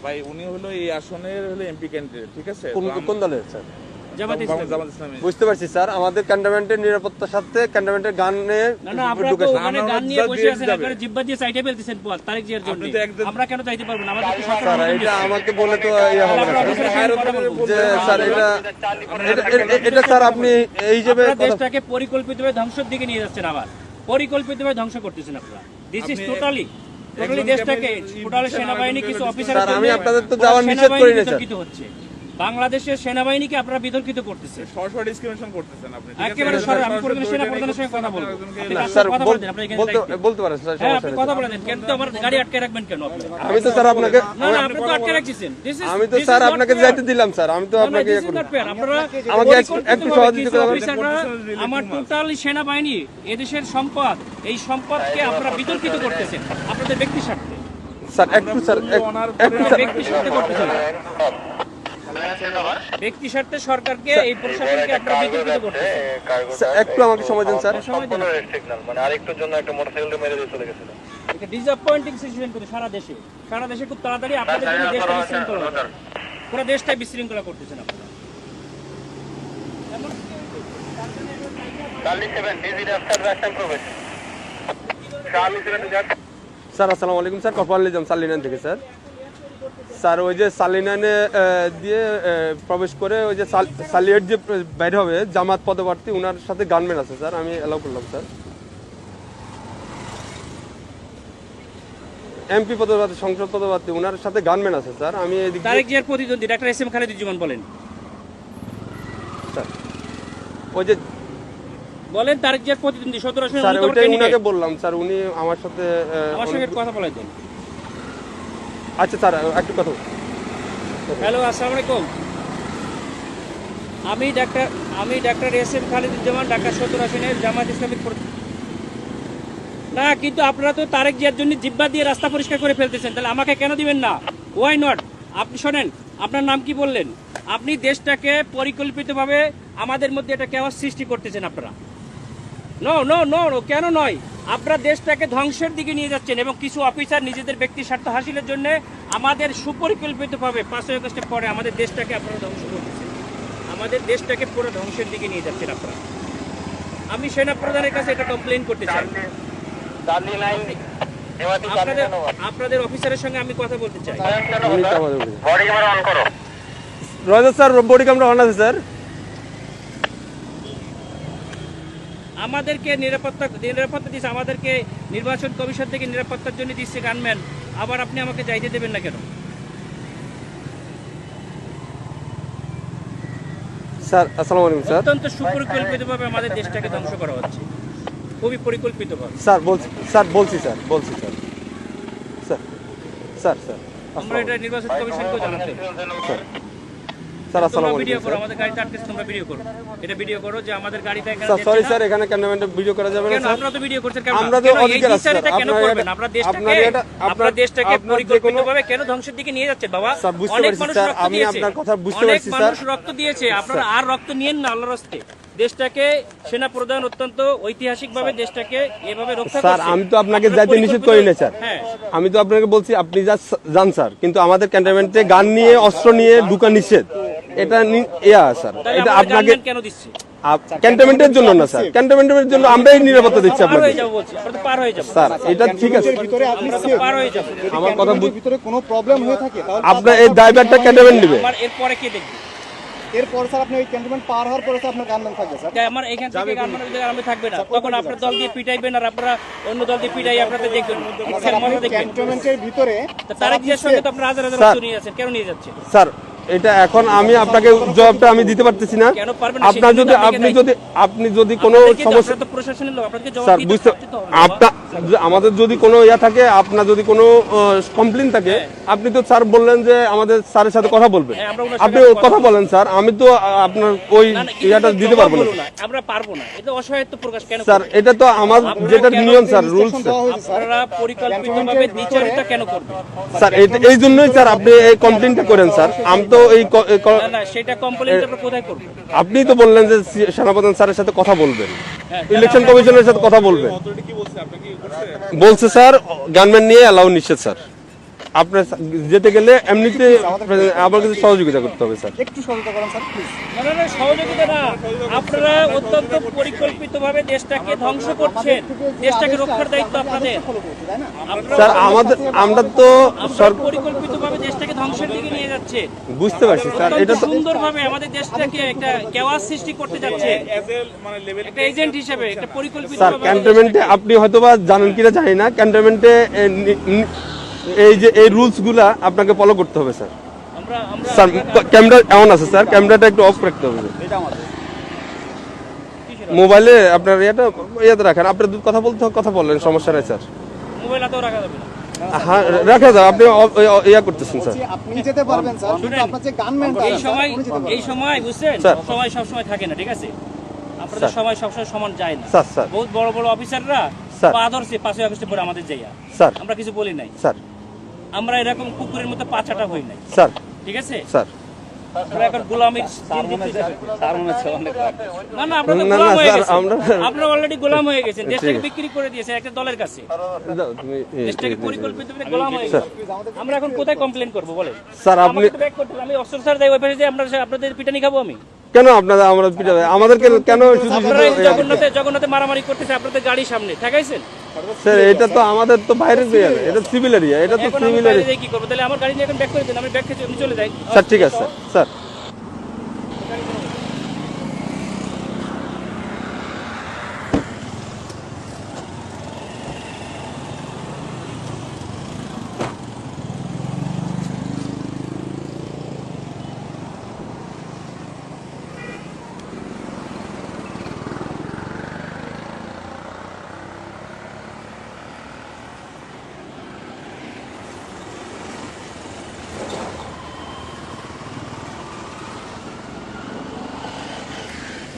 ভাই উনি হলো এই আসনের হলো এমপি ক্যান্ডিডেট, ঠিক আছে? কোন দলের স্যার? জামাত ইসলামী। বুঝতে পারছি স্যার, আমাদের ক্যান্টনমেন্টের নিরাপত্তার সাথে ক্যান্টনমেন্টের গানে না আপনারা তো ওখানে গান নিয়ে বসে আছেন, আপনারা জিব্বা দিয়ে সাইডে ফেলতেছেন তারেক জিয়ার জন্য। আমরা কেন চাইতে পারবো না? আমাদের তো স্যার এটা আমাকে বলে তো ইয়া হবে না যে স্যার এটা স্যার আপনি এই যে দেশটাকে পরিকল্পিতভাবে ধ্বংসের দিকে নিয়ে যাচ্ছেন, আবার পরিকল্পিতভাবে ধ্বংস করতেছেন আপনারা। দিস ইজ টোটালি দেশটাকে টোটাল সেনাবাহিনী কিছু অফিসার স্যার আমি আপনাদের তো যাওয়ার নিষেধ করি না স্যার। হচ্ছে বাংলাদেশের সেনাবাহিনীকে আপনারা বিতর্কিত করতেছে, সরাসরি ডিসক্রিমিনেশন করতেছেন আপনি। একেবারে সরাসরি। আমি পুরো সেনা প্রধানের সঙ্গে কথা বলবো স্যার, বলতে পারেন স্যার। হ্যাঁ আপনি কথা বলেন, কেন তো আমার গাড়ি আটকে রাখবেন কেন আপনি? আমি তো স্যার আপনাকে না আপনি তো আটকে রাখছেন। আমি তো স্যার আপনাকে যাইতে দিলাম স্যার। আমি তো আপনাকে আপনারা আমাকে একটু সহযোগিতা করবেন। আমার টোটাল সেনাবাহিনী এদেশের সম্পদ, এই সম্পদকে আপনারা বিতর্কিত করতেছেন আপনাদের ব্যক্তি স্বার্থে। স্যার একটু স্যার ব্যক্তি স্বার্থে করতেছেন, ব্যক্তি স্বার্থে সরকারকে এই প্রশাসনকে আপনারা বিতর্কিত করতেছেন। একটু আমাকে সময় দিন স্যার। মানে আরেকটুর জন্য একটা মোটরসাইকেল মেরে দিয়ে চলে গেছিল। এটা ডিসঅ্যাপয়েন্টিং সিচুয়েশন করে সারা দেশে খুব তাড়াতাড়ি আপনাদের জন্য দেশটা বিশৃঙ্খলা হবে, পুরো দেশটাই বিশৃঙ্খলা করতেছেন আপনারা। স্যার আসসালামু আলাইকুম স্যার, কপাল নিজাম সালিনান থেকে স্যার। স্যার ওই যে সালিনানে দিয়ে প্রবেশ করে ওই যে সালিয়েট যে বাইরে হবে জামাত পদপ্রার্থী, ওনার সাথে গানম্যান আছে স্যার, আমি অ্যালাউ করলাম স্যার। এমপি পদপ্রার্থী, সংসদ পদপ্রার্থী, ওনার সাথে গানম্যান আছে স্যার। আমি এদিকে তারেক জিয়ার প্রতিদ্বন্দ্বী ডাক্তার এস এম খালেদুজ্জামান বলেন স্যার ওই যে বলেন তারেক জিয়ার প্রতিদ্বন্দ্বী 17 আসনের স্যার ওইটাই উনাকে বললাম স্যার, উনি আমার সাথে কথা বলাই দেন। আচ্ছা স্যার একটু কথা। হ্যালো আসসালামু আলাইকুম, আমি doctor S M Khaleduzzaman, Dhaka 17 আসনের জামাত ইসলামী। না কিন্তু আপনারা তো তারেক জিয়ার জন্য জিব্বা দিয়ে রাস্তা পরিষ্কার করে ফেলতেছেন, তাহলে আমাকে কেন দিবেন না? Why not? আপনি শোনেন, আপনার নাম কি বললেন? আপনি দেশটাকে পরিকল্পিতভাবে আমাদের মধ্যে এটা কেওয়াস সৃষ্টি করতেছেন আপনারা। নো নো নো নো, কেন নয়? আপনারা দেশটাকে ধ্বংসের দিকে নিয়ে যাচ্ছেন এবং কিছু অফিসার নিজেদের ব্যক্তি স্বার্থ হাসিলের জন্য আমাদের সুপরিকল্পিতভাবে 5 আগস্টের পরে আমাদের দেশটাকে আপনারা ধ্বংস করতেছেন, আমাদের দেশটাকে পুরো ধ্বংসের দিকে নিয়ে যাচ্ছেন আপনারা। আমি সেনা প্রধানের কাছে এটা কমপ্লেইন করতে চাই। আপনাদের অফিসারের সঙ্গে আমি কথা বলতে চাই। রয়েছে স্যার, বডি ক্যামেরা অন আছে স্যার। আমাদেরকে নিরাপত্তা দিচ্ছে, আমাদেরকে নির্বাচন কমিশন থেকে নিরাপত্তার জন্য দিচ্ছে গানম্যান, আবার আপনি আমাকে যাইতে দেবেন না কেন? স্যার আসসালামু আলাইকুম স্যার। অত্যন্ত সুপরিকল্পিতভাবে আমাদের দেশটাকে ধ্বংস করা হচ্ছে, খুবই পরিকল্পিতভাবে। স্যার বলছি স্যার। আমরা এটা নির্বাচন কমিশনকেও জানাতে। স্যার আসসালামু ভিডিও আলাইকুম করো, আমাদের গাড়িতে আটকেছে, তোমরা ভিডিও করো, এটা ভিডিও করো যে আমাদের গাড়িতে এখানে স্যার। সরি স্যার, এখানে ক্যামেরাম্যান ভিডিও করা যাবে না কেন? স্যার। আপনারা তো ভিডিও করছেন কেন? আমরা তো অধিকার আছে স্যার। কেন করবেন? আপনারা দেশটাকে পরিকল্পিতভাবে কেন ধ্বংসের দিকে নিয়ে যাচ্ছেন বাবা? স্যার বুঝতে পারছি স্যার, আমি আপনার কথা বুঝতে পারছি স্যার। মানুষ রক্ত দিয়েছে, আপনারা আর রক্ত নিয়েন না আল্লাহর রাস্তে। দেশটাকে সেনা প্রধান অত্যন্ত ঐতিহাসিকভাবে দেশটাকে এভাবে রক্ষা করছে। স্যার আমি তো আপনাকে যাইতে নিষেধ করি না স্যার। আমি তো আপনাকে বলছি আপনি যান স্যার, কিন্তু আমাদের ক্যান্টনমেন্টে গান নিয়ে অস্ত্র নিয়ে ঢুকা নিষেধ, এটা স্যার। এটা আপনাকে কেন দিচ্ছে? ক্যান্টনমেন্টের জন্য না স্যার, ক্যান্টনমেন্টের জন্য আমরাই নিরাপত্তা দিচ্ছি আপনাকে পার হয়ে যাব স্যার। এটা ঠিক আছে, পার হয়ে যাব। আমার কথা ভিতরে কোনো প্রবলেম হয়ে থাকে তাহলে আপনার এই ড্রাইভারটা ক্যান্টনমেন্ট নেবে। আমার এরপরে কে দেখবে? এরপর স্যার আপনি ওই ক্যান্টনমেন্ট পার হওয়ার পরে আপনার গানম্যান থাকবে স্যার। আমার এখান থেকে গানম্যানের আমি থাকবে না, তখন আপনার দল দিয়ে পিটাইবেন আর আপনারা অন্য দল দিয়ে পিটাই আপনাদের দেখবেন। ক্যান্টনমেন্টের ভিতরে তারেক জিয়ার সঙ্গে তো আপনারা হাজার হাজার নিয়ে যাচ্ছেন, কেন নিয়ে যাচ্ছেন স্যার? এটা এখন আমি আপনাকে জবাবটা আমি দিতে পারতেছি না। আপনি যদি কোনো সমস্যা প্রশাসনের লোক আপনাকে স্যার বুঝতে আমাদের যদি কোনো ইয়া থাকে, আপনার যদি কোনো কমপ্লেইন থাকে, আপনি তো স্যার বললেন যে আমাদের স্যারের সাথে কথা বলবেন, আপনি কথা বলেন স্যার। আমি তো আপনার ওই ইয়াটা দিতে পারবো না, আমরা পারবো না। এটা অসহায়ত্ব প্রকাশ কেন স্যার? এটা তো আমার যেটা নিয়ম স্যার, রুলস। আপনারা পরিকল্পিতভাবে দ্বিচারিতা কেন করবেন স্যার? এই জন্যই স্যার আপনি এই কমপ্লেইনটা করেন স্যার। আমি তো এই না সেটা কমপ্লেইনটা আপনি কোথায় করবেন? আপনি তো বললেন যে সেনাপ্রধান স্যারের সাথে কথা বলবেন, ইলেকশন কমিশনের সাথে কথা বলবেন। বলছে স্যার গানম্যান নিয়ে অ্যালাউ নিষেধ স্যার। আপনার যেতে গেলে এমনিতে আমার কাছে সহযোগিতা করতে হবে স্যার। একটু সহযোগিতা করেন স্যার প্লিজ। না, সহযোগিতা না, আপনারা অত্যন্ত পরিকল্পিতভাবে দেশটাকে ধ্বংস করছেন, দেশটাকে রক্ষার দায়িত্ব আপনাদের। তাই না? আপনারা স্যার আমরা তো পরিকল্পিতভাবে দেশটাকে ধ্বংসের দিকে নিয়ে যাচ্ছে। বুঝতে পারছি স্যার, এটা তো সুন্দরভাবে আমাদের দেশটাকে একটা কেওয়াস সৃষ্টি করতে যাচ্ছে মানে লেভেল একটা এজেন্ট হিসেবে, একটা পরিকল্পিত স্যার ক্যান্টনমেন্টে আপনি হয়তোবা জানেন কিনা জানি না, ক্যান্টনমেন্টে এই যে এই রুলস গুলা আপনাকে ফলো করতে হবে স্যার। আমরা স্যার ক্যামেরা এমন আছে স্যার, ক্যামেরাটা একটু অফ রাখতে হবে। মোবাইলে আপনার ইয়াতে রাখেন, আপনার কথা বলতে কথা বললেন, সমস্যা নাই স্যার। মোবাইল হাতেও রাখা যাবে না। হ্যাঁ রাখা যাবে, আপনি ইয়া করতেছেন স্যার। আপনি যেতে পারবেন স্যার, কিন্তু আপনার যে গানম্যানটা এই সময় বুঝছেন, স্যার। সময় সবসময় থাকে না, ঠিক আছে? আপনাদের সময় সবসময় সমান যায় না। স্যার বহুত বড় বড় অফিসাররা স্যার। পা ধরছে 5ই আগস্টে পরে আমাদের যাইয়া, স্যার আমরা কিছু বলি নাই। স্যার আমরা এরকম কুকুরের মতো পাচাটা হই নাই, স্যার ঠিক আছে? স্যার আমরা এখন গোলামির না, আমরা তো না, গোলাম না, হয়ে স্যার, গেছি। আমরা- আপনারা অলরেডি গোলাম হয়ে গেছেন, দেশটাকে ঠিক আছে। বিক্রি করে দিয়েছেন একটা দলের কাছে, তুমি- দেশটাকে পরিকল্পিতভাবে গোলাম হয়ে গেছে। আমরা এখন কোথায় কমপ্লেন করব বলেন? স্যার আপনি আমাকে তো ব্যাক করতে হবে। আমি অস্ত্র স্যার যাই ওই পাশে যে আপনাদের পিটানি খাবো আমি? কেন আপনারা আমরা পিটাবে আমাদেরকে কেন শুধু আপনারা এই শুধু জগন্নাথে মারামারি করতেছে আপনাদের গাড়ির সামনে ঠেকাইছেন। স্যার এটা তো আমাদের তো বাইরের এরিয়া, এটা সিভিল এরিয়া, এটা তো এখন আমি সিভিল বাইরে এরিয়া। যেয়ে কি করবো? তাহলে আমার গাড়ি নিয়ে এখন ব্যাক করে দিন, আমি ব্যাক খেয়ে চলে যাই। স্যার ঠিক আছে স্যার, স্যার